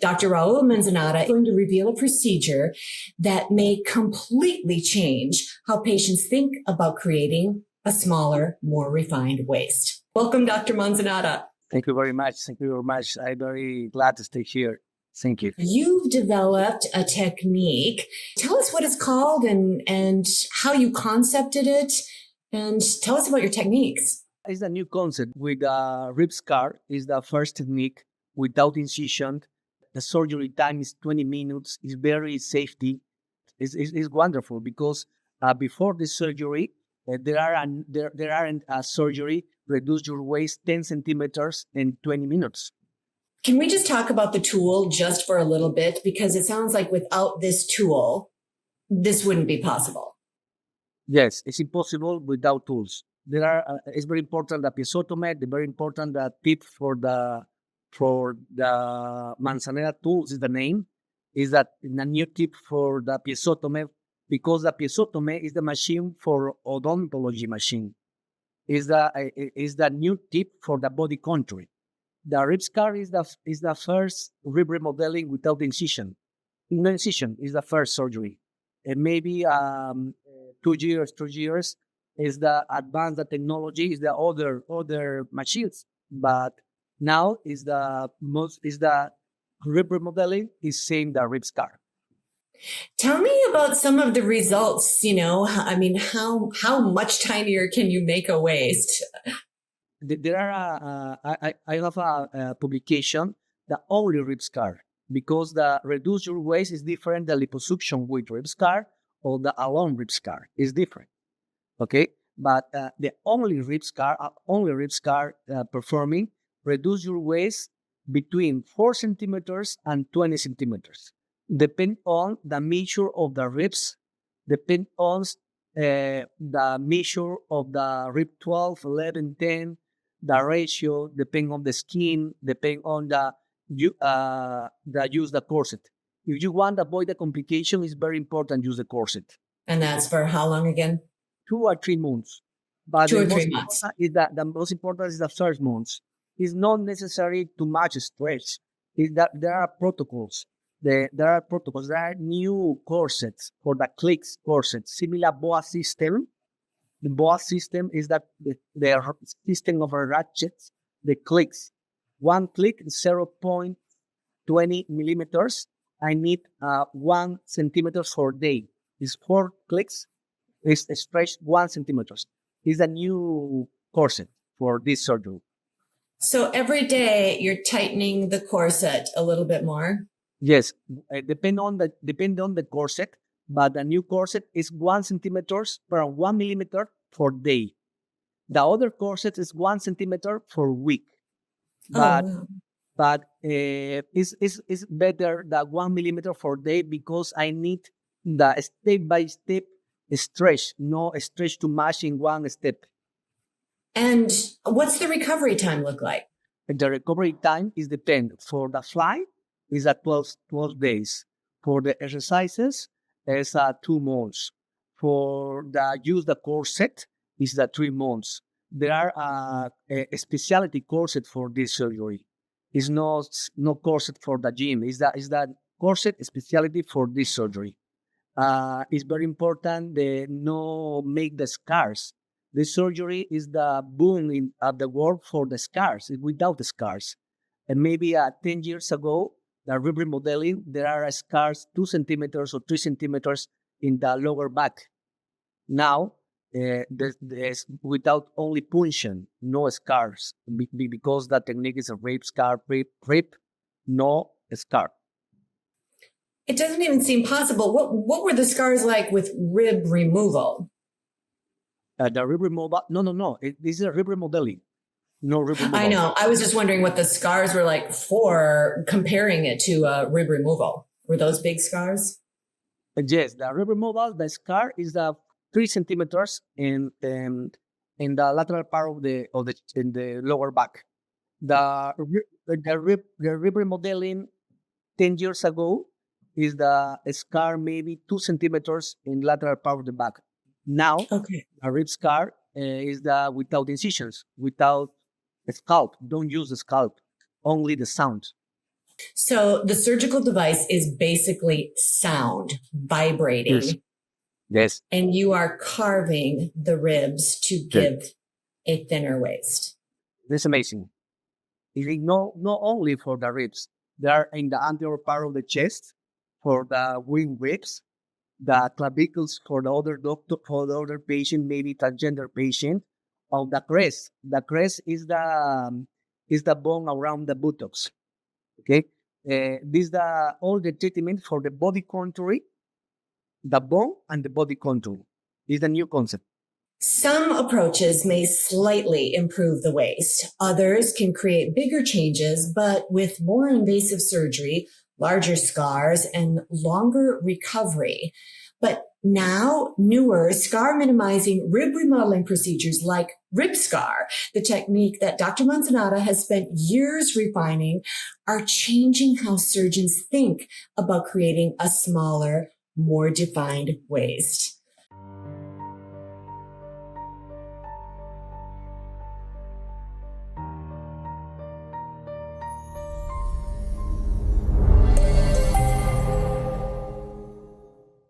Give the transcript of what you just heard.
Dr. Raul Manzaneda is going to reveal a procedure that may completely change how patients think about creating a smaller, more refined waist. Welcome, Dr. Manzaneda. Thank you very much. Thank you very much. I'm very glad to stay here. Thank you. You've developed a technique. Tell us what it's called and how you concepted it, and tell us about your techniques. It's a new concept with a rib scar. It's the first technique without incision. The surgery time is 20 minutes. It's very safety. It's wonderful because before the surgery, there aren't a surgery reduce your waist 10 centimeters in 20 minutes. Can we just talk about the tool just for a little bit? Because it sounds like without this tool, this wouldn't be possible. Yes, it's impossible without tools. It's very important the piezotomy. The very important tip for the Manzaneda tools is the name. Is that a new tip for the piezotomy because the piezotomy is the machine for odontology machine. Is the new tip for the body contour. The rib scar is the first rib remodeling without incision. No incision is the first surgery. And maybe 2 years, 3 years is the advanced technology, is the other machines. But now is the rib remodeling is same the rib scar. Tell me about some of the results. I mean, how much tinier can you make a waist? There are I have a publication, the only rib scar, because the reduce your waist is different. The liposuction with rib scar or the alone rib scar is different. Okay, but the only rib scar performing reduce your waist between 4 centimeters and 20 centimeters. Depend on the measure of the ribs, depend on the measure of the rib 12, 11, 10, the ratio, depend on the skin, depend on the use the corset. If you want to avoid the complication, it's very important use the corset. And that's for how long again? 2 or 3 months. But 2 or 3 months. The most important is the first months. It's not necessary to much stretch. Is that there are protocols. There are new corsets for the clicks corset, similar BOA system. The BOA system is that the system of a ratchets, the clicks. 1 click is 0.20 millimeters. I need 1 centimeter for day. It's 4 clicks. It's stretched 1 centimeter. It's a new corset for this surgery. So every day you're tightening the corset a little bit more? Yes, depend on the corset, but the new corset is 1 centimeter per 1 millimeter for day. The other corset is 1 centimeter for week. But it's better the 1 millimeter for day because I need the step by step stretch, no stretch too much in one step. And what's the recovery time look like? The recovery time is depend. For the fly, is at 12 days. For the exercises, it's 2 months. For the use the corset, is the 3 months. There are a specialty corset for this surgery. It's no corset for the gym. Is that corset specialty for this surgery. It's very important they no make the scars. This surgery is the boom of the world for the scars, without the scars. And maybe 10 years ago, the rib remodeling, there are scars 2 centimeters or 3 centimeters in the lower back. Now, there's without only punction, no scars, because the technique is a rib scar, rib, no scar. It doesn't even seem possible. What were the scars like with rib removal? The rib removal, no. This is a rib remodeling. No rib removal. I know. I was just wondering what the scars were like for comparing it to rib removal. Were those big scars? Yes, the rib removal, the scar is 3 centimeters in the lateral part of the lower back. The rib remodeling 10 years ago is the scar maybe 2 centimeters in lateral part of the back. Now, a rib scar is the without incisions, without a scalp. Don't use the scalp, only the sound. So the surgical device is basically sound vibrating. Yes. Yes. And you are carving the ribs to give a thinner waist. This is amazing. It is not only for the ribs, they are in the anterior part of the chest for the wing ribs, the clavicles for the other doctor, for the other patient, maybe transgender patient, of the crest. The crest is the bone around the buttocks. Okay, this is all the treatment for the body contour, the bone and the body contour. This is the new concept. Some approaches may slightly improve the waist. Others can create bigger changes, but with more invasive surgery, larger scars, and longer recovery. But now, newer scar minimizing rib remodeling procedures like rib scar, the technique that Dr. Manzaneda has spent years refining, are changing how surgeons think about creating a smaller, more defined waist.